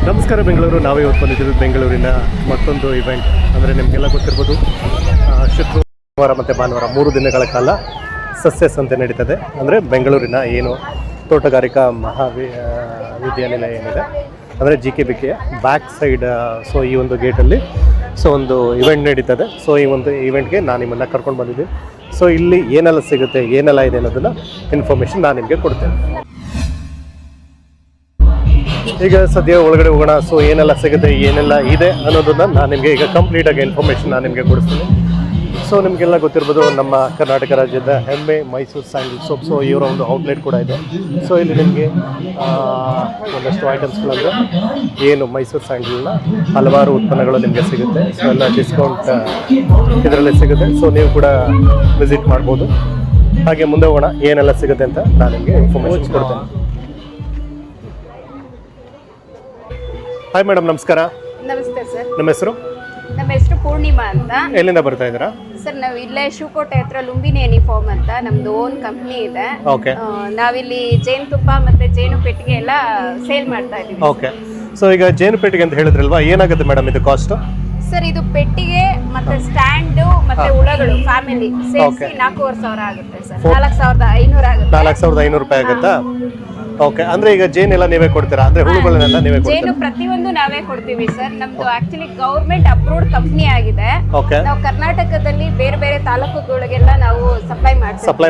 ನಮಸ್ಕಾರ ಬೆಂಗಳೂರು. ನಾವೇ ಇವತ್ತು ಬಂದಿದ್ದೀವಿ ಬೆಂಗಳೂರಿನ ಮತ್ತೊಂದು ಇವೆಂಟ್. ಅಂದರೆ ನಿಮಗೆಲ್ಲ ಗೊತ್ತಿರ್ಬೋದು, ಶುಕ್ರವಾರ ಮತ್ತು ಭಾನುವಾರ 3 ದಿನಗಳ ಕಾಲ ಸಸ್ಯ ಸಂತೆ ನಡೀತದೆ. ಅಂದರೆ ಬೆಂಗಳೂರಿನ ಏನು ತೋಟಗಾರಿಕಾ ವಿದ್ಯಾನಿಲಯ ಏನಿದೆ, ಅಂದರೆ JKBK ಬ್ಯಾಕ್ ಸೈಡ್. ಸೊ ಈ ಒಂದು ಗೇಟಲ್ಲಿ ಒಂದು ಇವೆಂಟ್ ನಡೀತದೆ. ಸೊ ಈ ಒಂದು ಇವೆಂಟ್ಗೆ ನಾನು ನಿಮ್ಮನ್ನು ಕರ್ಕೊಂಡು ಬಂದಿದ್ದೀನಿ. ಸೊ ಇಲ್ಲಿ ಏನೆಲ್ಲ ಸಿಗುತ್ತೆ, ಏನೆಲ್ಲ ಇದೆ ಅನ್ನೋದನ್ನು ಇನ್ಫಾರ್ಮೇಷನ್ ನಾನು ನಿಮಗೆ ಕೊಡ್ತೇನೆ. ಈಗ ಸದ್ಯ ಒಳಗಡೆ ಹೋಗೋಣ. ಸೊ ಏನೆಲ್ಲ ಸಿಗುತ್ತೆ, ಏನೆಲ್ಲ ಇದೆ ಅನ್ನೋದನ್ನು ನಾನು ನಿಮಗೆ ಈಗ ಕಂಪ್ಲೀಟಾಗಿ ಇನ್ಫಾರ್ಮೇಷನ್ ನಾನು ನಿಮಗೆ ಕೊಡಿಸ್ತೀನಿ. ಸೊ ನಿಮಗೆಲ್ಲ ಗೊತ್ತಿರ್ಬೋದು, ನಮ್ಮ ಕರ್ನಾಟಕ ರಾಜ್ಯದ ಹೆಮ್ಮೆ ಮೈಸೂರು ಸ್ಯಾಂಡಲ್ ಸೋಪ್. ಸೊ ಇವರ ಒಂದು ಔಟ್ಲೆಟ್ ಕೂಡ ಇದೆ. ಸೊ ಇಲ್ಲಿ ನಿಮಗೆ ಒಂದಷ್ಟು ಐಟಮ್ಸ್ಗಳಂದರೆ ಏನು ಮೈಸೂರು ಸ್ಯಾಂಡಲ್ನ ಹಲವಾರು ಉತ್ಪನ್ನಗಳು ನಿಮಗೆ ಸಿಗುತ್ತೆ. ಸೊ ಎಲ್ಲ ಡಿಸ್ಕೌಂಟ್ ಇದರಲ್ಲಿ ಸಿಗುತ್ತೆ. ಸೊ ನೀವು ಕೂಡ ವಿಸಿಟ್ ಮಾಡ್ಬೋದು. ಹಾಗೆ ಮುಂದೆ ಹೋಗೋಣ, ಏನೆಲ್ಲ ಸಿಗುತ್ತೆ ಅಂತ ನಾನು ನಿಮಗೆ ಇನ್ಫಾರ್ಮೇಷನ್ ಕೊಡ್ತೇನೆ. ಹಾಯ್ ಮೇಡಮ್, ನಮಸ್ಕಾರ. ನಮಸ್ತೆ ಸರ್. ನಮ್ಮ ಹೆಸರು? ನಮ್ಮ ಹೆಸರು ಪೂರ್ಣಿಮಾ ಅಂತ. ಎಲ್ಲಿಂದ ಬರ್ತಾ ಇದ್ದೀರಾ ಸರ್? ನಾವು ಇಲ್ಲೇ ಶಿವಕೋಟೆ ಹತ್ರ ಲುಂಬಿನಿ ಯೂನಿಫಾರ್ಮ್ ಅಂತ ನಮ್ದು ಓನ್ ಕಂಪ್ನಿ ಇದೆ. ಓಕೆ. ನಾವಿಲ್ಲಿ ಜೇನುತುಪ್ಪ ಮತ್ತೆ ಜೇನು ಪೆಟ್ಟಿಗೆ ಎಲ್ಲ ಸೇಲ್ ಮಾಡ್ತಾ ಇದೀವಿ. ಓಕೆ. ಸೊ ಈಗ ಜೇನು ಪೆಟ್ಟಿಗೆ ಅಂತ ಹೇಳಿದ್ರಲ್ವಾ, ಏನಾಗುತ್ತೆ ಮೇಡಮ್ ಇದು ಕಾಸ್ಟ್? ಸರ್ ಇದು ಪೆಟ್ಟಿಗೆ ಮತ್ತೆ ಸ್ಟ್ಯಾಂಡ್ ಮತ್ತೆ ಹುಳಗಳು ಫ್ಯಾಮಿಲಿ ಸೇರಿಸಿ 4,500 ಆಗುತ್ತೆ ಸರ್. 4,500 ಆಗುತ್ತೆ. 4,500 ರೂಪಾಯಿ ಆಗುತ್ತಾ? ಓಕೆ. ಅಂದ್ರೆ ಈಗ ಜೇನೆಲ್ಲ ನೀವೇ ಕೊಡ್ತೀರಾ? ಅಂದ್ರೆ ಹುಳುಗಳನ್ನೆಲ್ಲ ನೀವೇ ಕೊಡ್ತೀರಾ? ಜೇನು ಪ್ರತಿಯೊಂದು ನಾವೇ ಕೊಡ್ತೀವಿ ಸರ್. ನಮ್ದು ಆಕ್ಚುಲಿ ಗವರ್ಮೆಂಟ್ ಅಪ್ರೂವ್ಡ್ ಕಂಪ್ನಿ ಆಗಿದೆ. ಓಕೆ. ನಾವು ಕರ್ನಾಟಕದಲ್ಲಿ ಬೇರೆ ಬೇರೆ ತಾಲೂಕುಗಳಿಗೆಲ್ಲ ನಾವು ಸಪ್ಲೈ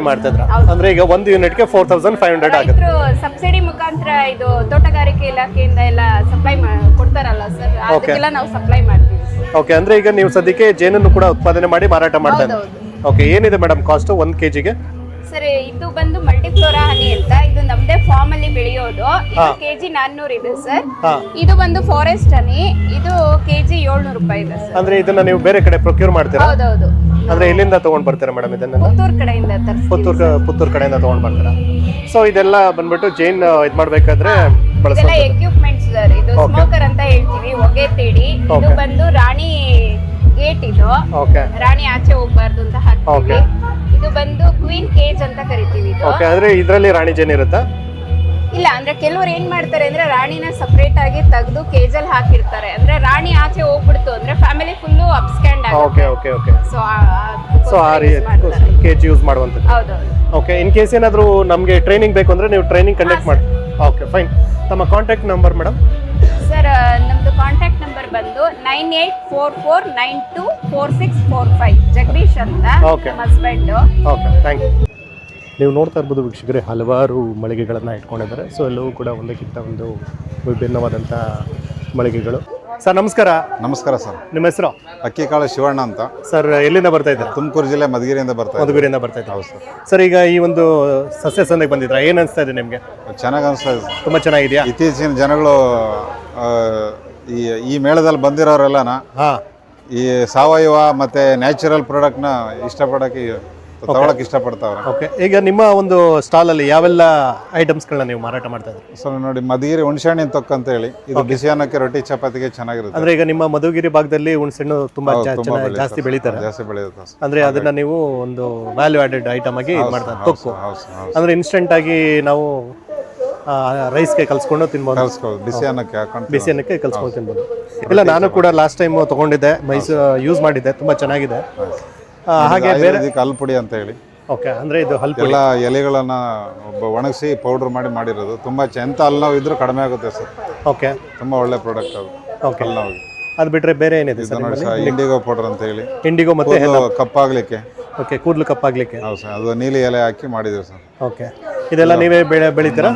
ಮಾಡ್ತಿದ್ರ? ಅಂದ್ರೆ ಈಗ ಒಂದು ಯೂನಿಟ್ಗೆ 4,500 ಆಗುತ್ತೆ. ಸಬ್ಸಿಡಿ ಮುಖಾಂತರ ಇದು ತೋಟಗಾರಿಕೆ ಇಲಾಖೆಯಿಂದ ಎಲ್ಲ ಸಪ್ಲೈ ಕೊಡ್ತಾರಲ್ಲ ಸರ್, ಅದಕ್ಕೆಲ್ಲ ನಾವು ಸಪ್ಲೈ ಮಾಡ್ತೀವಿ. ಓಕೆ. ಅಂದ್ರೆ ಈಗ ನೀವು ಸದ್ಯಕ್ಕೆ ಜೇನನ್ನು ಕೂಡ ಉತ್ಪಾದನೆ ಮಾಡಿ ಮಾರಾಟ ಮಾಡ್ತಾ ಇದ್ದೀರಾ? ಓಕೆ. ಏನಿದೆ ಮೇಡಮ್ ಕಾಸ್ಟ್ 1 kgಗೆ? ಸರ್ ಇದು ಬಂದು ಮಲ್ಟಿಫ್ಲೋರಾ ಹನಿ ಅಂತ, ಇದು ನಮ್ದೇ ಫಾರ್ಮ್ ಅಲ್ಲಿ ಬೆಳೆಯೋದು. ಇದು ಕೆಜಿ 400 ಇದೆ ಸರ್. ಇದು ಬಂದು ಫಾರೆಸ್ಟ್ ಹನಿ, ಇದು ಕೆಜಿ 700 ರೂಪಾಯಿ ಇದೆ ಸರ್. ಅಂದ್ರೆ ಇದನ್ನ ನೀವು ಬೇರೆ ಕಡೆ ಪ್ರೊಕ್ಯೂರ್ ಮಾಡ್ತೀರಾ? ಹೌದೌದು. ಅಂದ್ರೆ ಎಲ್ಲಿಂದ ತಗೊಂಡ್ ಬರ್ತೀರಾ ಮೇಡಮ್ ಇದನ್ನ? ಪುತ್ತೂರು ಕಡೆಯಿಂದ ತರಿಸ್ತೀವಿ. ಪುತ್ತೂರು ಕಡೆಯಿಂದ ತಗೊಂಡ್ ಬರ್ತೀರಾ? ಸೊ ಇದೆಲ್ಲ ಬಂದ್ಬಿಟ್ಟು ಜೇನ್ ಇದ್ ಮಾಡ್ಬೇಕಾದ್ರೆ ಇದೆಲ್ಲ ಎಕ್ವಿಪ್ಮೆಂಟ್ಸ್ ಸರ್. ಇದು ಸ್ಮೋಕರ್ ಅಂತ ಹೇಳ್ತೀವಿ, ಹೊಗೆ ತೇಡಿ. ಇದು ಬಂದು ರಾಣಿ ಗೇಟ್, ಇದು ರಾಣಿ ಆಚೆ ಹೋಗ್ಬಾರ್ದು ಅಂತ ಹಾಕ್ತೀವಿ. ಇದು ಬಂದು ಕ್ವೀನ್ ಕೇಜ್ ಅಂತ ಕರಿತೀವಿ. ಓಕೆ. ಅಂದ್ರೆ ಇದರಲ್ಲಿ ರಾಣಿ ಜೇನ್ ಇರುತ್ತಾ? ಇಲ್ಲ, ಅಂದ್ರೆ ಕೆಲವರು ಏನ್ ಮಾಡ್ತಾರೆ ಅಂದ್ರೆ ರಾಣಿನ ಸಪರೇಟ್ ಆಗಿ ತೆಗೆದು ಕೇಜಲ್ಲಿ ಹಾಕಿರ್ತಾರೆ. ಅಂದ್ರೆ ರಾಣಿ ಆಚೆ ಹೋಗ್ಬಿಡ್ತು ಅಂದ್ರೆ ಫ್ಯಾಮಿಲಿ ಫುಲ್ ಅಪ್ಸ್ಕ್ಯಾಂಡ್ ಆಗುತ್ತೆ. Okay okay okay. ಸೊ ಆ ಕೇಜ್ ಯೂಸ್ ಮಾಡುವಂತದ್ದು. ಹೌದೌದು. ಓಕೆ. ಇನ್ ಕೇಸ್ ಏನಾದರೂ ನಮಗೆ ಟ್ರೈನಿಂಗ್ ಬೇಕು ಅಂದ್ರೆ ನೀವು ಟ್ರೈನಿಂಗ್ ಕಂಡಕ್ಟ್ ಮಾಡಿ. Okay fine. ತಮ್ಮ ಕಾಂಟ್ಯಾಕ್ಟ್ ನಂಬರ್ ಮೇಡಮ್? ಸರ್ ನಮ್ದು ಕಾಂಟ್ಯಾಕ್ಟ್ ನಂಬರ್ ಬಂದು 9844924645. ಜಗದೀಶ್ ಅಂತ ನಮ್ಮ ಹಸ್ಬೆಂಡ್. Okay, thank you. ನೀವು ನೋಡ್ತಾ ಇರ್ಬೋದು ವೀಕ್ಷಕರೇ, ಹಲವಾರು ಮಳಿಗೆಗಳನ್ನು ಇಟ್ಕೊಂಡಿದ್ದಾರೆ. ಸೊ ಎಲ್ಲವೂ ಕೂಡ ಒಂದಕ್ಕಿಂತ ಒಂದು ವಿಭಿನ್ನವಾದಂಥ ಮಳಿಗೆಗಳು. ಸರ್ ನಮಸ್ಕಾರ. ನಮಸ್ಕಾರ ಸರ್. ನಿಮ್ಮ ಹೆಸರು? ಅಕ್ಕಿಕಾಳು ಶಿವಣ್ಣ ಅಂತ. ಸರ್ ಎಲ್ಲಿಂದ ಬರ್ತಾ ಇದ್ದಾರೆ? ತುಮಕೂರು ಜಿಲ್ಲೆ ಮಧುಗಿರಿಯಿಂದ ಬರ್ತಾ ಇದ್ದಾರೆ. ಹೌದು ಸರ್. ಸರ್ ಈಗ ಈ ಒಂದು ಸಸ್ಯ ಸಂತೆಗೆ ಬಂದಿದ್ರಾ, ಏನು ಅನಿಸ್ತಾ ಇದೆ ನಿಮಗೆ? ಚೆನ್ನಾಗಿ ಅನಿಸ್ತಾ ಇದೆ. ತುಂಬ ಚೆನ್ನಾಗಿದೆಯಾ? ಇತ್ತೀಚಿನ ಜನಗಳು ಈ ಮೇಳದಲ್ಲಿ ಬಂದಿರೋರೆಲ್ಲನ ಈ ಸಾವಯವ ಮತ್ತೆ ನ್ಯಾಚುರಲ್ ಪ್ರಾಡಕ್ಟ್ನ ತಗೊಳಕ್ಕೆ ಇಷ್ಟಪಡ್ತಾವ್ರೆ. ಓಕೆ. ಈಗ ನಿಮ್ಮ ಒಂದು ಸ್ಟಾಲ್ ಅಲ್ಲಿ ಯಾವೆಲ್ಲ ಐಟಮ್ಸ್ಗಳನ್ನ ನೀವು ಮಾರಾಟ ಮಾಡ್ತಾ ಇದ್ದೀರಿ? ಸೊ ನೋಡಿ, ಮಧುಗಿರಿ ಹುಣಸೆಹಣ್ಣಿನ ತೊಕ್ಕ ಅಂತ ಹೇಳಿ, ಇದು ಬಿಸಿ ಅನ್ನಕ್ಕೆ ರೊಟ್ಟಿ ಚಪಾತಿಗೆ ಚೆನ್ನಾಗಿರುತ್ತೆ. ಅಂದ್ರೆ ಈಗ ನಿಮ್ಮ ಮಧುಗಿರಿ ಭಾಗದಲ್ಲಿ ಹುಣಸೆಹಣ್ಣು ತುಂಬಾ ಜಾಸ್ತಿ ಬೆಳೀತಾರೆ. ಜಾಸ್ತಿ ಬೆಳೆಯುತ್ತೆ. ಅಂದ್ರೆ ಅದನ್ನ ನೀವು ಒಂದು ವ್ಯಾಲ್ಯೂ ಆಡೆಡ್ ಐಟಮ್ ಆಗಿ ಮಾಡ್ತಾರೆ. ತೊಕ್ಕು ಅಂದ್ರೆ ಇನ್ಸ್ಟೆಂಟ್ ಆಗಿ ನಾವು ರೈಸ್ಗೆ ಕಲ್ಸ್ಕೊಂಡು ತಿನ್ಬೋದು. ಬಿಸಿ ಅನ್ನಕ್ಕೆ ಕಲ್ಸ್ಕೊಂಡು ತಿನ್ಬೋದು. ಇಲ್ಲ, ನಾನು ಕೂಡ ಲಾಸ್ಟ್ ಟೈಮ್ ತಗೊಂಡಿದ್ದೆ, ಮೈಸೂರು ಯೂಸ್ ಮಾಡಿದ್ದೆ, ತುಂಬಾ ಚೆನ್ನಾಗಿದೆ. ಹಾಗೆ ಬೇರೆ ಹಲ್ಪುಡಿ ಅಂತ ಹೇಳಿ. ಓಕೆ. ಅಂದ್ರೆ ಇದು ಎಲ್ಲ ಎಲೆಗಳನ್ನ ಒಣಗಿಸಿ ಪೌಡರ್ ಮಾಡಿರೋದು. ತುಂಬಾ ಎಂತ ಹಲ್ಲು ಇದ್ರೂ ಕಡಿಮೆ ಆಗುತ್ತೆ ಸರ್. ಓಕೆ. ತುಂಬಾ ಒಳ್ಳೆ ಪ್ರಾಡಕ್ಟ್ ಅದು. ಓಕೆ. ಅದು ಬಿಟ್ರೆ ಬೇರೆ ಏನಿದೆ ಸರ್? ಇಂಡಿಗೋ ಪೌಡರ್ ಅಂತ ಹೇಳಿ. ಇಂಡಿಗೋ ಮತ್ತೆ ಕಪ್ಪಾಗ್ಲಿಕ್ಕೆ. ಓಕೆ. ಕೂದಲು ಕಪ್ಪಾಗ್ಲಿಕ್ಕೆ. ಹೌದು ಸರ್. ಅದು ನೀಲಿ ಎಲೆ ಹಾಕಿ ಮಾಡಿದ್ದೀವಿ ಸರ್. ಓಕೆ. ಇದೆಲ್ಲ ನೀವೇ ಬೆಳಿತೀರಾ?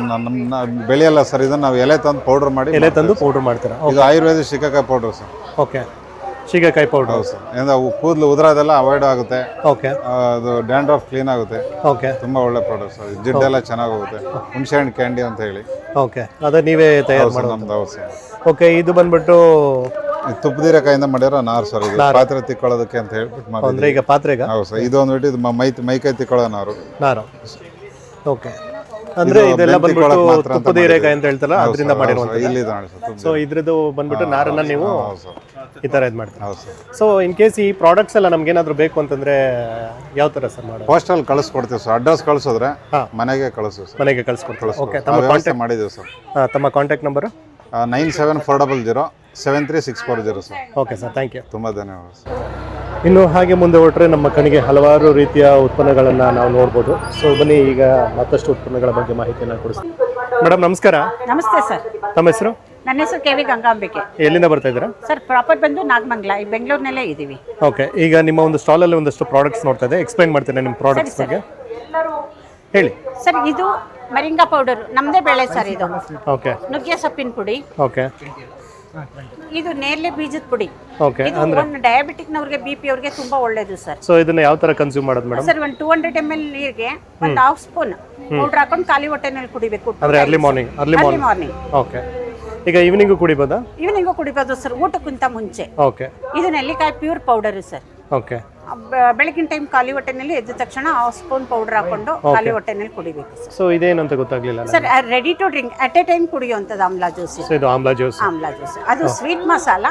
ಬೆಳೆಯಲ್ಲ ಸರ್, ಇದನ್ನ ನಾವು ಎಲೆ ತಂದು ಪೌಡರ್ ಮಾಡ್ತೀರಾ? ಇದು Ayurvedic shikakai powder sir. Okay. Shikakai powder. ಹೌದು ಸರ್. ಕೂದಲು ಉದುರೋದೆಲ್ಲ ಅವಾಯ್ಡ್ ಆಗುತ್ತೆ. ಓಕೆ. ಅದು ಡ್ಯಾಂಡ್ರಫ್ ಕ್ಲೀನ್ ಆಗುತ್ತೆ. ಓಕೆ. ತುಂಬಾ ಒಳ್ಳೆ ಪ್ರಾಡಕ್ಟ್ ಸರ್. ಜಿಡ್ಡೆಲ್ಲ ಚೆನ್ನಾಗಿ ಹೋಗುತ್ತೆ. ಹುಣಸೆ ಹಣ್ಣು ಕ್ಯಾಂಡಿ ಅಂತ ಹೇಳಿ. ಓಕೆ. ಅದ ನೀವೇ ತಯಾರು ಮಾಡೋದು? ನಮ್ದು. ಹೌದು ಸರ್. ಓಕೆ. ಇದು ಬಂದ್ಬಿಟ್ಟು ತುಪ್ಪದೀರೆಕಾಯಿಂದ ಮಾಡಿರೋ ನಾರು ಸರ್. ಇದು ಪಾತ್ರೆ ತಿಕ್ಕೊಳ್ಳೋದಕ್ಕೆ ಅಂತ ಹೇಳ್ಬಿಟ್ಟು ಅಂದ್ರೆ ಈಗ ಪಾತ್ರೆಗೆ. ಹೌದು ಸರ್. ಇದು ಅಂದ್ಬಿಟ್ಟು ಇದು ಮೈಕೈ ತಿಕ್ಕೊಳ್ಳೋ ನಾರು. ಓಕೆ. ಅಂದ್ರೆ ಇದೆಲ್ಲ ಬಂದ್ಬಿಟ್ಟು ತುಪ್ಪದೀರೆಕಾಯಿ ಅಂತ ಹೇಳ್ತಾರಲ್ಲ, ಅದರಿಂದ ಮಾಡಿರುವಂಥದ್ದು. ಸೊ ಇದ್ರದ್ದು ಬಂದ್ಬಿಟ್ಟು ನಾರನ್ನ ನೀವು ಈ ತರ ಇದು ಮಾಡ್ತೀರಾ? ಸೊ ಇನ್ ಕೇಸ್ ಈ ಪ್ರಾಡಕ್ಟ್ಸ್ ಎಲ್ಲ ನಮ್ಗೆ ಏನಾದ್ರು ಬೇಕು ಅಂತಂದ್ರೆ ಯಾವ ತರ ಸರ್ ಮಾಡೋದು? ಪೋಸ್ಟಲ್ ಕಳಿಸ್ಕೊಡ್ತೀವಿ ಸರ್. ಅಡ್ರೆಸ್ ಕಳಿಸಿದ್ರೆ ಮನೆಗೆ ಕಳಿಸ್ತೀವಿ ಸರ್. ಮನೆಗೆ ಕಳಿಸ್ಕೊಡ್ತೀವಿ. ಓಕೆ. ತಮ್ಮ ಕಾಂಟ್ಯಾಕ್ಟ್ ಮಾಡಿದ್ದೀವಿ ಸರ್. ತಮ್ಮ contact number? 9740 73640 sir. Okay sir, thank you. ತುಂಬ ಧನ್ಯವಾದ ಸರ್. ಇನ್ನು ಹಾಗೆ ಮುಂದೆ ಹೊರಟ್ರೆ ನಮ್ಮ ಕಣ್ಣಿಗೆ ಹಲವಾರು ರೀತಿಯ ಉತ್ಪನ್ನಗಳನ್ನು ನಾವು ನೋಡ್ಬೋದು. ಸೊ ಬನ್ನಿ ಈಗ ಮತ್ತಷ್ಟು ಉತ್ಪನ್ನಗಳ ಬಗ್ಗೆ ಮಾಹಿತಿಯನ್ನು ಕೊಡಿಸ್ತೀನಿ. ಮೇಡಮ್ ನಮಸ್ಕಾರ. ನಮಸ್ತೆ ಸರ್. ತಮ್ಮ ಹೆಸರು? ನನ್ನ ಹೆಸರು ಕೆ.ವಿ. ಗಂಗಾಂಬಿಕೆ. ಎಲ್ಲಿಂದ ಬರ್ತಾ ಇದ್ದೀರಾ? ಸರ್ ಪ್ರಾಪರ್ ಬಂದು ನಾಗಮಂಗಲ, ಈ ಬೆಂಗಳೂರಿನಲ್ಲೇ ಇದ್ದೀವಿ. ಓಕೆ, ಈಗ ನಿಮ್ಮ ಒಂದು ಸ್ಟಾಲಲ್ಲಿ ಒಂದಷ್ಟು ಪ್ರಾಡಕ್ಟ್ಸ್ ನೋಡ್ತಾ ಇದೆ, ಎಕ್ಸ್ಪ್ಲೈನ್ ಮಾಡ್ತೇನೆ ನಿಮ್ಮ ಪ್ರಾಡಕ್ಟ್ಸ್ ಬಗ್ಗೆ, ಹೇಳಿ. ಸರ್ ಇದು ಮರಿಂಗಾ ಪೌಡರ್, ನಮ್ಮದೇ ಬೆಳೆ ಸರ್ ಇದು. ಓಕೆ. ನುಗ್ಗೆ ಸೊಪ್ಪಿನ ಪುಡಿ. ಓಕೆ. ಇದು ನೇರಳೆ ಬೀಜದ ಪುಡಿ. ಓಕೆ. ಇದು ಒಂದು ಡಯಾಬಿಟಿಕ್ನವ್ರಿಗೆ, BP ಅವ್ರಿಗೆ ತುಂಬಾ ಒಳ್ಳೇದು ಸರ್. ಸೊ ಇದನ್ನ ಯಾವ ತರ ಕನ್ಸ್ಯೂಮ್ ಮಾಡೋದು ಮೇಡಮ್? ಸರ್ ಒಂದು 200 ml ನೀರಿಗೆ ಒಂದು ಹಾಫ್ ಸ್ಪೂನ್ ಪೌಡರ್ ಹಾಕೊಂಡು ಖಾಲಿ ಹೊಟ್ಟೆನಲ್ಲಿ ಕುಡಿಬೇಕು. ಅಂದ್ರೆ ಅರ್ಲಿ ಮಾರ್ನಿಂಗ್. ಓಕೆ. ಈಗ ಈವ್ನಿಂಗು ಕುಡಿಬೋದಾ? ಈವ್ನಿಂಗು ಕುಡಿಬೋದು ಸರ್, ಊಟಕ್ಕಿಂತ ಮುಂಚೆ. ಓಕೆ. ಇದು ನೆಲ್ಲಿಕಾಯಿ ಪ್ಯೂರ್ ಪೌಡರ್ ಸರ್. ಓಕೆ. ಬೆಳಗಿನ ಟೈಮ್ ಖಾಲಿ ಹೊಟ್ಟೆನಲ್ಲಿ ಎದ್ದ ತಕ್ಷಣ ಹಾಫ್ ಸ್ಪೂನ್ ಪೌಡರ್ ಹಾಕೊಂಡು ಖಾಲಿ ಹೊಟ್ಟೆನಲ್ಲಿ ಕುಡಿಬೇಕು ಸರ್. ಸೊ ಇದೇನಂತ ಗೊತ್ತಾಗ್ಲಿಲ್ಲ sir. Ready to drink at a time ಕುಡಿಯುವಂಥದ್ದು ಆಮ್ಲಾ ಜ್ಯೂಸ್. ಇದು ಆಮ್ಲಾ ಜ್ಯೂಸ್. ಅದು ಸ್ವೀಟ್ ಮಸಾಲ,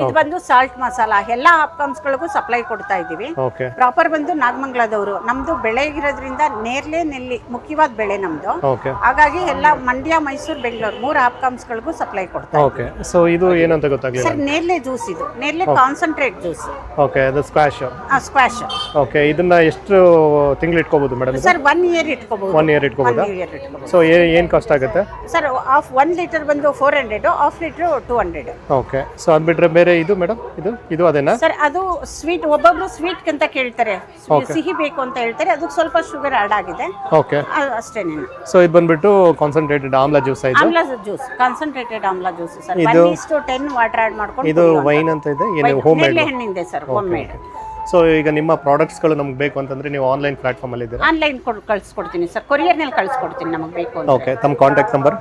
ಇದು ಬಂದು ಸಾಲ್ಟ್ ಮಸಾಲ. ಎಲ್ಲ ಅಪ್ಕಮ್ಸ್ಗಳಿಗೂ ಸಪ್ಲೈ ಕೊಡ್ತಾ ಇದ್ದೀವಿ. ಓಕೆ. ಪ್ರಾಪರ್ ಬಂದು ನಾಗಮಂಗಲದವರು. ನಮ್ದು ಬೆಳೆ ಇರೋದ್ರಿಂದ ನೇರಳೆ ನೆಲ್ಲಿ ಮುಖ್ಯವಾದ ಬೆಳೆ ನಮ್ದು. ಓಕೆ. ಹಾಗಾಗಿ ಎಲ್ಲ ಮಂಡ್ಯ, ಮೈಸೂರು, ಬೆಂಗಳೂರು 3 ಅಪ್ಕಮ್ಸ್ಗಳಿಗೂ ಸಪ್ಲೈ ಕೊಡ್ತಾ ಓಕೆ. ಸೊ ಇದು ಏನಂತ ಗೊತ್ತಾಗ್ಲಿಲ್ಲ ಸರ್. ನೇರಳೆ ಜ್ಯೂಸ್, ಇದು ನೇರಳೆ ಕಾನ್ಸಂಟ್ರೇಟ್ ಜ್ಯೂಸ್. ಓಕೆ. ಅದು ಸ್ಕ್ವಾಶ್. ಸ್ಕ್ವಾಶ್. ಓಕೆ. ಇದನ್ನ ಎಷ್ಟು ತಿಂಗಳು ಇಟ್ಕೋಬಹುದು ಮೇಡಮ್? ಸರ್ 1 ಇಯರ್ ಇಟ್ಕೋಬಹುದು. 1 ಇಯರ್ ಇಟ್ಕೋಬಹುದಾ? ಸೊ ಏನು ಕಾಸ್ಟ್ ಆಗುತ್ತೆ ಸರ್? 1 ಲೀಟರ್ ಬಂದು 400, ಹಾಫ್ ಲೀಟರ್ 200. ಓಕೆ. ಸೊ ಅದು ಬಿಟ್ರೆ ಬೇರೆ ಇದು ಮೇಡಮ್, ಇದು ಅದೇನಾ ಸರ್? ಅದು ಸ್ವೀಟ್, ಒಬ್ಬೊಬ್ರು ಸ್ವೀಟ್ ಅಂತ ಕೇಳ್ತಾರೆ, ಸಿಹಿ ಬೇಕು ಅಂತ ಹೇಳ್ತಾರೆ, ಅದಕ್ಕೆ ಸ್ವಲ್ಪ ಶುಗರ್ ಆಡ್ ಆಗಿದೆ. ಓಕೆ. ಅಷ್ಟೇನೆ. ಸೊ ಇದು ಬಂದ್ಬಿಟ್ಟು concentrated amla juice. Amla juice, concentrated amla juice sir. 1:10 water add ಮಾಡ್ಕೊಂಡು. ಇದು ವೈನ್ ಅಂತ ಇದೆ, ಏನು ಹೋಮ್ ಮೇಡ್? ಹಣ್ಣಿಂದೆ ಸರ್, ಹೋಮ್ ಮೇಡ್. ಸೊ ಈಗ ನಿಮ್ಮ ಪ್ರಾಡಕ್ಟ್ಸ್ಗಳು ನಮ್ಗೆ ಬೇಕು ಅಂತಂದ್ರೆ ನೀವು ಆನ್ಲೈನ್ ಪ್ಲಾಟ್ಫಾರ್ಮ್ ಅಲ್ಲಿ ಇದ್ದೀರಾ? ಆನ್ಲೈನ್ ಕಳಿಸ್ಕೊಡ್ತೀನಿ ಸರ್, ಕೊರಿಯರ್ನಲ್ಲಿ ಕಳಿಸ್ಕೊಡ್ತೀನಿ ನಮಗೆ ಬೇಕು ಅಂತ. ಓಕೆ. ತಮ್ಮ ಕಾಂಟ್ಯಾಕ್ಟ್ ನಂಬರ್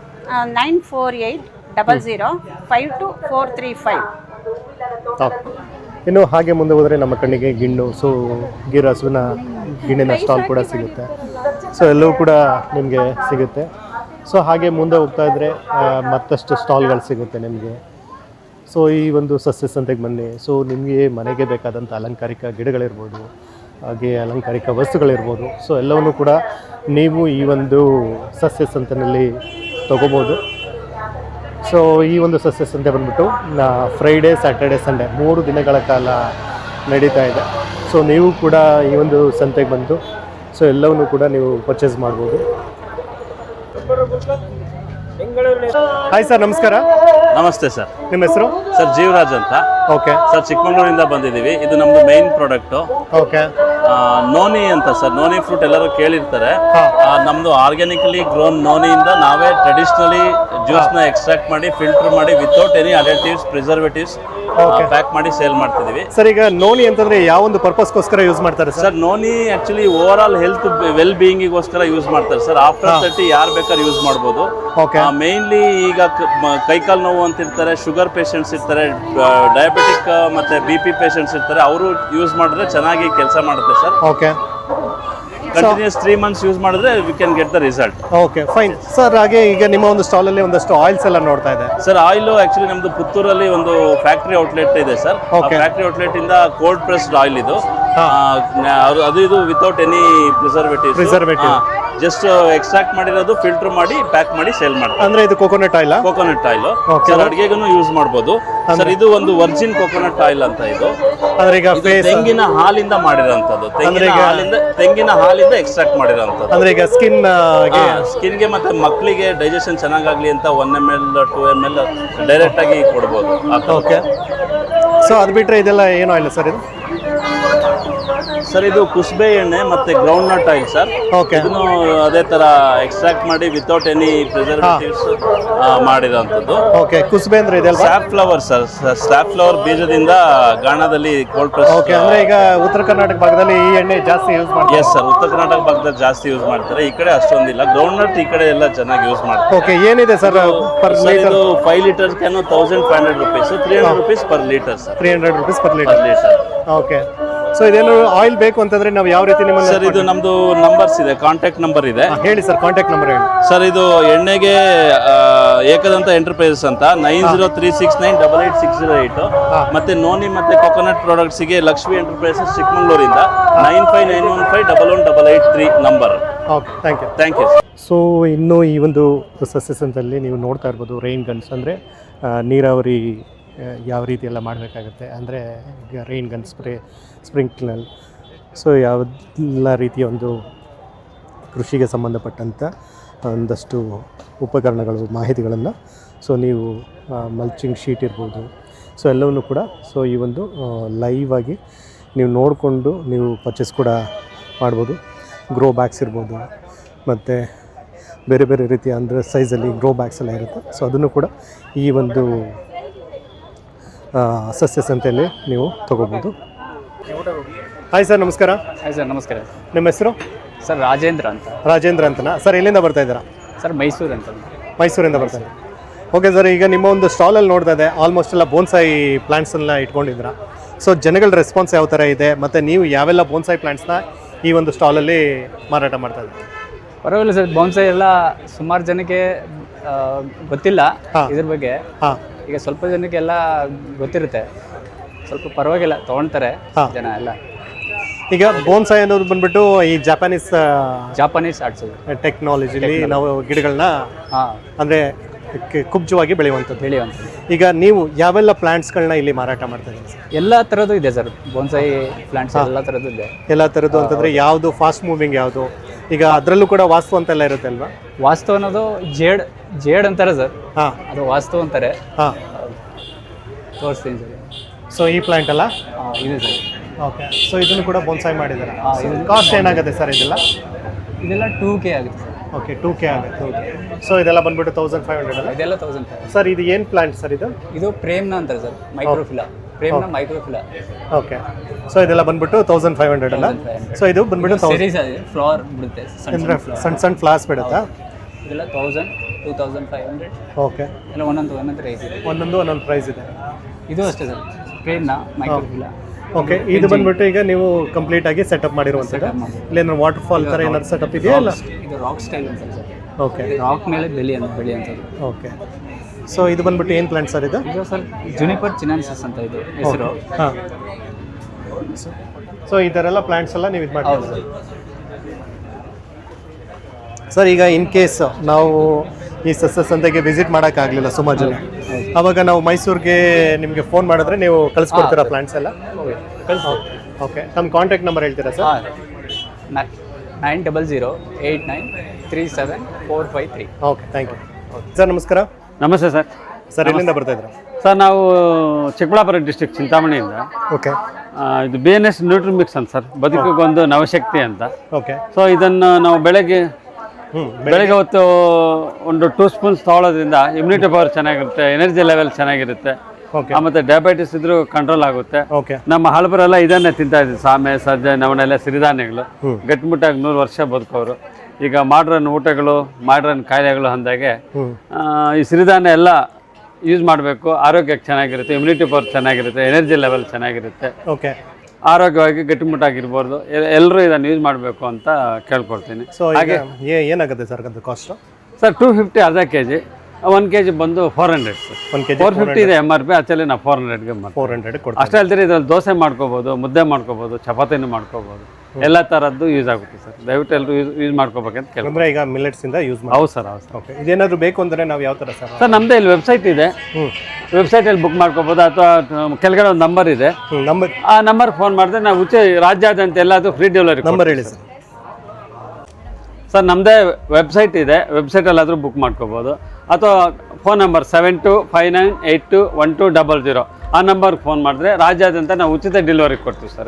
9480005435. ಇನ್ನು ಹಾಗೆ ಮುಂದೆ ಹೋದರೆ ನಮ್ಮ ಕಣ್ಣಿಗೆ ಗಿಣ್ಣು, ಸೊ ಗೀರ್ ಹಸುವಿನ ಗಿಣ್ಣಿನ ಸ್ಟಾಲ್ ಕೂಡ ಸಿಗುತ್ತೆ. ಸೊ ಎಲ್ಲವೂ ಕೂಡ ನಿಮಗೆ ಸಿಗುತ್ತೆ. ಸೊ ಹಾಗೆ ಮುಂದೆ ಹೋಗ್ತಾ ಇದ್ದರೆ ಮತ್ತಷ್ಟು ಸ್ಟಾಲ್ಗಳು ಸಿಗುತ್ತೆ ನಿಮಗೆ. ಸೊ ಈ ಒಂದು ಸಸ್ಯ ಸಂತೆಗೆ ಬನ್ನಿ. ಸೊ ನಿಮಗೆ ಮನೆಗೆ ಬೇಕಾದಂಥ ಅಲಂಕಾರಿಕ ಗಿಡಗಳಿರ್ಬೋದು, ಹಾಗೆ ಅಲಂಕಾರಿಕ ವಸ್ತುಗಳಿರ್ಬೋದು, ಸೊ ಎಲ್ಲವನ್ನೂ ಕೂಡ ನೀವು ಈ ಒಂದು ಸಸ್ಯ ಸಂತೆಯಲ್ಲಿ ತೊಗೋಬೋದು. ಸೊ ಈ ಒಂದು ಸಸ್ಯ ಸಂತೆ ಬಂದ್ಬಿಟ್ಟು ಫ್ರೈಡೇ, ಸ್ಯಾಟರ್ಡೆ, ಸಂಡೇ 3 ದಿನಗಳ ಕಾಲ ನಡೀತಾ ಇದೆ. ಸೊ ನೀವು ಕೂಡ ಈ ಒಂದು ಸಂತೆಗೆ ಬಂದು ಸೊ ಎಲ್ಲವನ್ನೂ ಕೂಡ ನೀವು ಪರ್ಚೇಸ್ ಮಾಡ್ಬೋದು. ಹಾಯ್ ಸರ್, ನಮಸ್ಕಾರ. ನಮಸ್ತೆ ಸರ್. ನಿಮ್ಮ ಹೆಸರು? ಸರ್ ಜೀವರಾಜ್ ಅಂತ. ಓಕೆ ಸರ್, ಚಿಕ್ಕಮಗಳೂರಿಂದ ಬಂದಿದ್ದೀವಿ. ಇದು ನಮ್ದು ಮೈನ್ ಪ್ರಾಡಕ್ಟು ಓಕೆ. ನೋನಿ ಅಂತ ಸರ್. ನೋನಿ ಫ್ರೂಟ್ ಎಲ್ಲರೂ ಕೇಳಿರ್ತಾರೆ. ನಮ್ದು ಆರ್ಗ್ಯಾನಿಕಲಿ ಗ್ರೋನ್ ನೋನಿಯಿಂದ ನಾವೇ ಟ್ರೆಡಿಷನಲಿ ಜ್ಯೂಸ್ನ ಎಕ್ಸ್ಟ್ರಾಕ್ಟ್ ಮಾಡಿ ಫಿಲ್ಟರ್ ಮಾಡಿ without any additives, preservatives pack ಮಾಡಿ ಸೇಲ್ ಮಾಡ್ತಿದ್ದೀವಿ. ಸರ್ ಈಗ ನೋನಿ ಅಂತಂದ್ರೆ ಯಾವ ಒಂದು ಪರ್ಪಸ್ಗೋಸ್ಕರ ಯೂಸ್ ಮಾಡ್ತಾರೆ sir? Noni actually over all health well ಬೀಯಿಂಗಿಗೋಸ್ಕರ ಯೂಸ್ ಮಾಡ್ತಾರೆ ಸರ್. ಆಫ್ಟರ್ 30 ಯಾರು ಬೇಕಾದ್ರೆ ಯೂಸ್ ಮಾಡ್ಬೋದು. ಮೇನ್ಲಿ ಈಗ ಕೈಕಾಲು ನೋವು ಅಂತ ಇರ್ತಾರೆ, ಶುಗರ್ ಪೇಷಂಟ್ಸ್ ಇರ್ತಾರೆ, ಡಯಾಬಿಟಿಕ್ ಮತ್ತೆ BP ಪೇಷಂಟ್ಸ್ ಇರ್ತಾರೆ, ಅವರು ಯೂಸ್ ಮಾಡಿದ್ರೆ ಚೆನ್ನಾಗಿ ಕೆಲಸ ಮಾಡುತ್ತೆ sir. Okay. Continuous 3 months use ಮಾಡಿದ್ರೆ we can get the result. Okay, fine sir. ಹಾಗೆ ಈಗ ನಿಮ್ಮ ಒಂದು ಸ್ಟಾಲಲ್ಲಿ ಒಂದಷ್ಟು ಆಯಿಲ್ಸ್ ಎಲ್ಲ ನೋಡ್ತಾ ಇದೆ ಸರ್. ಆಯಿಲ್ ಆಕ್ಚುಲಿ ನಮ್ದು ಪುತ್ತೂರಲ್ಲಿ ಒಂದು ಫ್ಯಾಕ್ಟರಿ ಔಟ್ಲೆಟ್ ಇದೆ ಸರ್. ಫ್ಯಾಕ್ಟರಿ ಔಟ್ಲೆಟ್ ಇಂದ ಕೋಲ್ಡ್ ಪ್ರೆಸ್ಡ್ ಆಯಿಲ್ ಇದು. ಅದು ಇದು without any preservative, just extract ಮಾಡಿರೋದು ಫಿಲ್ಟರ್ ಮಾಡಿ ಪ್ಯಾಕ್ ಮಾಡಿ ಸೇಲ್ ಮಾಡ್ತಾರೆ. ಅಂದ್ರೆ ಇದು coconut oil? Coconut oil sir, ಅಡಿಗೆಗೂ ಯೂಸ್ ಮಾಡಬಹುದು ಸರ್. ಇದು ಒಂದು ವರ್ಜಿನ್ ಕೋಕೋನಟ್ ಆಯಿಲ್ ಅಂತ. ಇದು ಅಂದ್ರೆ ಈಗ ತೆಂಗಿನ ಹಾಲಿಂದ ಮಾಡಿರೋಂಥದ್ದು, ತೆಂಗಿನ ಹಾಲಿಂದ ಎಕ್ಸ್ಟ್ರಾಕ್ಟ್ ಮಾಡಿರೋಂಥದ್ದು. ಅಂದ್ರೆ ಈಗ ಸ್ಕಿನ್ಗೆ ಮತ್ತೆ ಮಕ್ಕಳಿಗೆ ಡೈಜೆಷನ್ ಚೆನ್ನಾಗಾಗ್ಲಿ ಅಂತ 1 ml 2 ml ಡೈರೆಕ್ಟ್ ಆಗಿ ಕೊಡ್ಬೋದು. ಓಕೆ. ಸೊ ಅದು ಬಿಟ್ರೆ ಇದೆಲ್ಲ ಏನು ಆಯಿಲ್ ಸರ್ ಇದು? ಸರ್ ಇದು ಕುಸ್ಬೆ ಎಣ್ಣೆ ಮತ್ತೆ ಗ್ರೌಂಡ್ ನಟ್ ಆಯಿಲ್ ಸರ್. ಇದನ್ನು ಅದೇ ತರ ಎಕ್ಸ್ಟ್ರಾಕ್ಟ್ ಮಾಡಿ ವಿತೌಟ್ ಎನಿ ಪ್ರಿಸರ್ವೇಟಿವ್ಸ್ ಮಾಡಿರೋಂಥದ್ದು. ಓಕೆ. ಕುಸ್ಬೆ ಅಂದ್ರೆ ಇದೆಲ್ಲ SAFF flower sir. SAFF flower ಬೀಜದಿಂದ ಗಾಣದಲ್ಲಿ ಕೋಲ್ಡ್ ಪ್ರೆಸ್. ಓಕೆ. ಅಂದ್ರೆ ಈಗ ಉತ್ತರ ಕರ್ನಾಟಕ ಭಾಗದಲ್ಲಿ ಈ ಎಣ್ಣೆ ಜಾಸ್ತಿ ಯೂಸ್ ಮಾಡ್ತಾರೆ? ಎಸ್ ಸರ್, ಉತ್ತರ ಕರ್ನಾಟಕ ಭಾಗದಲ್ಲಿ ಜಾಸ್ತಿ ಯೂಸ್ ಮಾಡ್ತಾರೆ. ಈ ಕಡೆ ಅಷ್ಟೊಂದಿಲ್ಲ. ಗ್ರೌಂಡ್ ನಟ್ ಈ ಕಡೆ ಎಲ್ಲ ಚೆನ್ನಾಗಿ ಯೂಸ್ ಮಾಡ್ತಾರೆ. ಓಕೆ. ಏನಿದೆ ಸರ್ ಪರ್ ಲೀಟರ್? ಇದು 5 litre can 1500 rupees, 300 rupees per litre sir. 300 rupees per litre. Okay. So ಇದೇನು ಆಯಿಲ್ ಬೇಕು ಅಂತಂದ್ರೆ ನಾವು ಯಾವ ರೀತಿ ನಿಮ್ಮ ಸರ್? ಇದು ನಮ್ದು ನಂಬರ್ಸ್ ಇದೆ, ಕಾಂಟ್ಯಾಕ್ಟ್ ನಂಬರ್ ಇದೆ. ಹೇಳಿ ಸರ್, ಕಾಂಟ್ಯಾಕ್ಟ್ ನಂಬರ್ ಹೇಳಿ ಸರ್. ಇದು ಎಣ್ಣೆಗೆ ಏಕದಂತ ಎಂಟರ್ಪ್ರೈಸಸ್ ಅಂತ 9036988608. ಮತ್ತೆ ನೋನಿ ಮತ್ತೆ ಕೊಕೊನಟ್ ಪ್ರಾಡಕ್ಟ್ಸ್ಗೆ ಲಕ್ಷ್ಮಿ ಎಂಟರ್ಪ್ರೈಸಸ್ ಚಿಕ್ಕಮಗಳೂರಿಂದ 9591511883 number. Okay, thank you. Thank you. So ಇನ್ನು ಈ ಒಂದು ಸಸ್ಯ ಸಂತೆಯಲ್ಲಿ ನೀವು ನೋಡ್ತಾ ಇರ್ಬೋದು ರೈನ್ ಗನ್ಸ್, ಅಂದರೆ ನೀರಾವರಿ ಯಾವ ರೀತಿ ಎಲ್ಲ ಮಾಡಬೇಕಾಗುತ್ತೆ, ಅಂದರೆ ಈಗ ರೈನ್ ಗನ್ ಸ್ಪ್ರಿಂಕ್ಲರ್, ಸೊ ಯಾವೆಲ್ಲ ರೀತಿಯ ಒಂದು ಕೃಷಿಗೆ ಸಂಬಂಧಪಟ್ಟಂಥ ಒಂದಷ್ಟು ಉಪಕರಣಗಳು ಮಾಹಿತಿಗಳನ್ನು ಸೊ ನೀವು ಮಲ್ಚಿಂಗ್ ಶೀಟ್ ಇರ್ಬೋದು, ಸೊ ಎಲ್ಲವನ್ನೂ ಕೂಡ ಸೊ ಈ ಒಂದು ಲೈವ್ ಆಗಿ ನೀವು ನೋಡಿಕೊಂಡು ನೀವು ಪರ್ಚೇಸ್ ಕೂಡ ಮಾಡ್ಬೋದು. ಗ್ರೋ ಬ್ಯಾಗ್ಸ್ ಇರ್ಬೋದು, ಮತ್ತು ಬೇರೆ ಬೇರೆ ರೀತಿಯ ಅಂದರೆ ಸೈಜಲ್ಲಿ ಗ್ರೋ ಬ್ಯಾಗ್ಸ್ ಎಲ್ಲ ಇರುತ್ತೆ. ಸೊ ಅದನ್ನು ಕೂಡ ಈ ಒಂದು ಸಸ್ಯ ಸಂತೆಯಲ್ಲಿ ನೀವು ತೊಗೋಬೋದು. ಹಾಯ್ ಸರ್, ನಮಸ್ಕಾರ. ಹಾಯ್ ಸರ್, ನಮಸ್ಕಾರ. ನಿಮ್ಮ ಹೆಸರು? ಸರ್ ರಾಜೇಂದ್ರ ಅಂತ. ರಾಜೇಂದ್ರ ಅಂತನಾ ಸರ್? ಎಲ್ಲಿಂದ ಬರ್ತಾ ಇದ್ದೀರಾ? ಸರ್ ಮೈಸೂರು ಅಂತ. ಮೈಸೂರಿಂದ ಬರ್ತಾನೆ. ಓಕೆ ಸರ್, ಈಗ ನಿಮ್ಮ ಒಂದು ಸ್ಟಾಲಲ್ಲಿ ನೋಡ್ತಾ ಇದೆ ಆಲ್ಮೋಸ್ಟ್ ಎಲ್ಲ ಬೋನ್ಸಾಯಿ ಪ್ಲಾಂಟ್ಸನ್ನ ಇಟ್ಕೊಂಡಿದ್ದೀರಾ. ಸೊ ಜನಗಳ ರೆಸ್ಪಾನ್ಸ್ ಯಾವ ಥರ ಇದೆ, ಮತ್ತು ನೀವು ಯಾವೆಲ್ಲ ಬೋನ್ಸಾಯಿ ಪ್ಲಾಂಟ್ಸ್ನ ಈ ಒಂದು ಸ್ಟಾಲಲ್ಲಿ ಮಾರಾಟ ಮಾಡ್ತಾ ಇದ್ದೀರಾ? ಪರವಾಗಿಲ್ಲ ಸರ್, ಬೌನ್ಸಾಯಿ ಎಲ್ಲ ಸುಮಾರು ಜನಕ್ಕೆ ಗೊತ್ತಿಲ್ಲ ಇದ್ರ ಬಗ್ಗೆ. ಈಗ ಸ್ವಲ್ಪ ಜನಕ್ಕೆ ಎಲ್ಲ ಗೊತ್ತಿರುತ್ತೆ, ಸ್ವಲ್ಪ ಪರವಾಗಿಲ್ಲ ತೊಗೊಳ್ತಾರೆ ಜನ ಎಲ್ಲ. ಈಗ ಬೋನ್ಸಾಯಿ ಅನ್ನೋದು ಬಂದ್ಬಿಟ್ಟು ಈ ಜಾಪಾನೀಸ್ ಆರ್ಟ್ಸ್ ಟೆಕ್ನಾಲಜಿಲಿ ನಾವು ಗಿಡಗಳನ್ನ ಅಂದರೆ ಕುಬ್ಜವಾಗಿ ಬೆಳೆಯುವಂಥದ್ದು. ಈಗ ನೀವು ಯಾವೆಲ್ಲ ಪ್ಲಾಂಟ್ಸ್ಗಳನ್ನ ಇಲ್ಲಿ ಮಾರಾಟ ಮಾಡ್ತಾ ಇದ್ದೀರಿ ಸರ್? ಎಲ್ಲ ಥರದ್ದು ಇದೆ ಸರ್, ಬೋನ್ಸಾಯಿ ಪ್ಲಾಂಟ್ಸ್ ಎಲ್ಲ ಥರದ್ದು ಇದೆ. ಎಲ್ಲ ಥರದ್ದು ಅಂತಂದರೆ ಯಾವುದು ಫಾಸ್ಟ್ ಮೂವಿಂಗ್ ಯಾವುದು? ಈಗ ಅದರಲ್ಲೂ ಕೂಡ ವಾಸ್ತು ಅಂತೆಲ್ಲ ಇರುತ್ತೆ ಅಲ್ವಾ? ವಾಸ್ತು ಅನ್ನೋದು ಜೇಡ್ ಅಂತಾರೆ ಸರ್. ಅದು ವಾಸ್ತು ಅಂತಾರೆ. ತೋರಿಸ್ತೀನಿ ಸರ್. ಸೊ ಈ ಪ್ಲಾಂಟ್ ಅಲ್ಲ ಇದೆ ಸರ್. ಓಕೆ, ಸೊ ಇದನ್ನು ಕೂಡ ಬೋನ್ಸಾಯಿ ಮಾಡಿದ್ದಾರೆ. ಕಾಸ್ಟ್ ಏನಾಗುತ್ತೆ ಸರ್ ಇದೆಲ್ಲ? ಇದೆಲ್ಲ 2K ಆಗುತ್ತೆ ಸರ್. ಓಕೆ, 2K ಆಗುತ್ತೆ. ಸೊ ಇದೆಲ್ಲ ಬಂದ್ಬಿಟ್ಟು 1500 ಅಲ್ಲ? ಇದೆಲ್ಲ 1500 ಸರ್. ಇದು ಏನು ಪ್ಲಾಂಟ್ ಸರ್ ಇದು? ಇದು ಪ್ರೇಮ್ನ ಅಂತಾರೆ ಸರ್, ಮೈಕ್ರೋಫಿಲಾ. ಪ್ರೇಮ್ನ ಮೈಕ್ರೋಫಿಲಾ. ಓಕೆ, ಸೊ ಇದೆಲ್ಲ ಬಂದ್ಬಿಟ್ಟು 1500 ಅಲ್ಲ? ಸೊ ಇದು ಬಂದ್ಬಿಟ್ಟು ಫ್ಲವರ್ ಬಿಡುತ್ತೆ, ಸಣ್ಣ ಫ್ಲವರ್ಸ್ ಬಿಡುತ್ತಾ? ಇದೆಲ್ಲ 1000, 2500. ಓಕೆ, ಎಲ್ಲ ಒಂದೊಂದು ರೈಸ್ ಇದೆ. ಒಂದೊಂದು ಪ್ರೈಸ್ ಇದೆ. ಇದು ಅಷ್ಟೇ ಸರ್, ಪ್ರೇಮ್ನ ಮೈಕ್ರೋಫಿಲಾ. ಓಕೆ, ಇದು ಬಂದ್ಬಿಟ್ಟು ಈಗ ನೀವು ಕಂಪ್ಲೀಟ್ ಆಗಿ ಸೆಟಪ್ ಮಾಡಿರುವಂಥದ್ದು. ಇಲ್ಲೇನು ವಾಟರ್ ಫಾಲ್ ಥರ ಏನಾದ್ರು ಸೆಟಪ್ ಇದೆಯಾ? ಇಲ್ಲ, ಇದು ರಾಕ್ ಸ್ಟೈಲ್ ಅಂತ ಸರ್. ಓಕೆ, ರಾಕ್ ಮೇಲೆ ಬೆಳಿ ಅಂತದ್ದು. ಓಕೆ, ಸೊ ಇದು ಬಂದ್ಬಿಟ್ಟು ಏನು ಪ್ಲಾಂಟ್ ಸರ್ ಇದು? ಇದು ಸರ್ ಜುನಿಪರ್ ಚಿನಾನ್ಸಿಸ್ ಅಂತ ಇದು ಹೆಸರು. ಹಾಂ, ಸೊ ಈ ಥರ ಎಲ್ಲ ಪ್ಲಾಂಟ್ಸ್ ಎಲ್ಲ ನೀವು ಇದು ಮಾಡ್ತೀವಿ ಸರ್. ಈಗ ಇನ್ ಕೇಸ್ ನಾವು ಈ ಸಸ್ಯ ಸಂತೆಗೆ ವಿಸಿಟ್ ಮಾಡೋಕ್ಕಾಗಲಿಲ್ಲ ಸುಮಾರು ಜನ, ಅವಾಗ ನಾವು ಮೈಸೂರಿಗೆ ನಿಮಗೆ ಫೋನ್ ಮಾಡಿದ್ರೆ ನೀವು ಕಳಿಸ್ಕೊಡ್ತೀರಾ ಪ್ಲಾಂಟ್ಸ್ ಎಲ್ಲ? ಓಕೆ, ನಮ್ಮ ಕಾಂಟ್ಯಾಕ್ಟ್ ನಂಬರ್ ಹೇಳ್ತೀರಾ sir? 9008937453. Okay, thank you sir. ನಮಸ್ಕಾರ. ನಮಸ್ತೆ ಸರ್. ಸರ್ ಎಲ್ಲಿಂದ ಬರ್ತಾ ಇದ್ದೀರಾ? ಸರ್ ನಾವು ಚಿಕ್ಕಬಳ್ಳಾಪುರ ಡಿಸ್ಟ್ರಿಕ್ಟ್ ಚಿಂತಾಮಣಿಯಿಂದ. ಓಕೆ, ಇದು BNS ನ್ಯೂಟ್ರಿಮಿಕ್ಸ್ ಅಂತ ಸರ್, ಬದುಕಿಗೊಂದು ನವಶಕ್ತಿ ಅಂತ. ಓಕೆ, ಸೊ ಇದನ್ನು ನಾವು ಬೆಳಗ್ಗೆ ಹೊತ್ತು ಒಂದು 2 ಸ್ಪೂನ್ಸ್ ತೊಗೊಳೋದ್ರಿಂದ ಇಮ್ಯುನಿಟಿ ಪವರ್ ಚೆನ್ನಾಗಿರುತ್ತೆ, ಎನರ್ಜಿ ಲೆವೆಲ್ ಚೆನ್ನಾಗಿರುತ್ತೆ, ಮತ್ತು ಡಯಾಬಿಟಿಸ್ ಇದ್ರೂ ಕಂಟ್ರೋಲ್ ಆಗುತ್ತೆ. ನಮ್ಮ ಹಳಬರೆಲ್ಲ ಇದನ್ನೇ ತಿಂತಾ ಇದ್ವಿ, ಸಾಮೆ, ಸಜ್ಜೆ, ನವಣೆಲ್ಲ ಸಿರಿಧಾನ್ಯಗಳು. ಗಟ್ಟಿಮುಟ್ಟಾಗಿ 100 ವರ್ಷ ಬದುಕೋರು. ಈಗ ಮಾಡ್ರನ್ ಊಟಗಳು, ಮಾಡ್ರನ್ ಕಾಯಿಲೆಗಳು ಅಂದಾಗೆ ಈ ಸಿರಿಧಾನ್ಯ ಎಲ್ಲ ಯೂಸ್ ಮಾಡಬೇಕು. ಆರೋಗ್ಯಕ್ಕೆ ಚೆನ್ನಾಗಿರುತ್ತೆ, ಇಮ್ಯುನಿಟಿ ಪವರ್ ಚೆನ್ನಾಗಿರುತ್ತೆ, ಎನರ್ಜಿ ಲೆವೆಲ್ ಚೆನ್ನಾಗಿರುತ್ತೆ, ಓಕೆ, ಆರೋಗ್ಯವಾಗಿ ಗಟ್ಟಿಮುಟ್ಟಾಗಿರ್ಬೋದು. ಎಲ್ಲರೂ ಇದನ್ನು ಯೂಸ್ ಮಾಡಬೇಕು ಅಂತ ಕೇಳ್ಕೊಳ್ತೀನಿ. ಸೊ ಹಾಗೆ ಏನಾಗುತ್ತೆ ಸರ್ ಅದು ಕಾಸ್ಟ್? ಸರ್ 250 ಅರ್ಧ kg, 1 kg ಬಂದು 400 ಸರ್. 1 kg 450 ಇದೆ MRP, ಆಕ್ಚುಲಿ ನಾವು 400ಗೆ 400 ಕೊಡ್ತೀವಿ. ಅಷ್ಟೇ ಅಲ್ದಿರಿ ಇದ್ರಲ್ಲಿ ದೋಸೆ ಮಾಡ್ಕೋಬೋದು, ಮುದ್ದೆ ಮಾಡ್ಕೋಬೋದು, ಚಪಾತಿನೂ ಮಾಡ್ಕೋಬೋದು, ಎಲ್ಲ ಥರದ್ದು ಯೂಸ್ ಆಗುತ್ತೆ ಸರ್. ದಯವಿಟ್ಟು ಎಲ್ಲರೂ ಯೂಸ್ ಮಾಡ್ಕೋಬೇಕಂತ ಕೇಳಿ. ಅಂದರೆ ಈಗ ಮಿಲೆಟ್ಸ್ ಇಂದ ಯೂಸ್ ಮಾಡಿ. ಹೌದು ಸರ್, ಹೌದು ಸರ್. ಓಕೆ, ಇದೇನಾದರೂ ಬೇಕು ಅಂದರೆ ನಾವು ಯಾವ ಥರ ಸರ್? ಸರ್ ನಮ್ಮದೇ ಇಲ್ಲಿ ವೆಬ್ಸೈಟ್ ಇದೆ, ವೆಬ್ಸೈಟಲ್ಲಿ ಬುಕ್ ಮಾಡ್ಕೋಬೋದು, ಅಥವಾ ಕೆಳಗಡೆ ಒಂದು ನಂಬರ್ ಇದೆ, ನಂಬರ್, ಆ ನಂಬರ್ಗೆ ಫೋನ್ ಮಾಡಿದ್ರೆ ನಾವು ರಾಜ್ಯಾದ್ಯಂತ ಎಲ್ಲಾದರೂ ಫ್ರೀ ಡೆಲಿವರಿ. ನಂಬರ್ ಹೇಳಿ ಸರ್. ಸರ್ ನಮ್ಮದೇ ವೆಬ್ಸೈಟ್ ಇದೆ, ವೆಬ್ಸೈಟಲ್ಲಾದರೂ ಬುಕ್ ಮಾಡ್ಕೋಬೋದು, ಅಥವಾ ಫೋನ್ ನಂಬರ್ 7259821200 ಆ ನಂಬರ್ಗೆ ಫೋನ್ ಮಾಡಿದ್ರೆ ರಾಜ್ಯಾದ್ಯಂತ ನಾವು ಉಚಿತ ಡೆಲಿವರಿ ಕೊಡ್ತೀವಿ ಸರ್.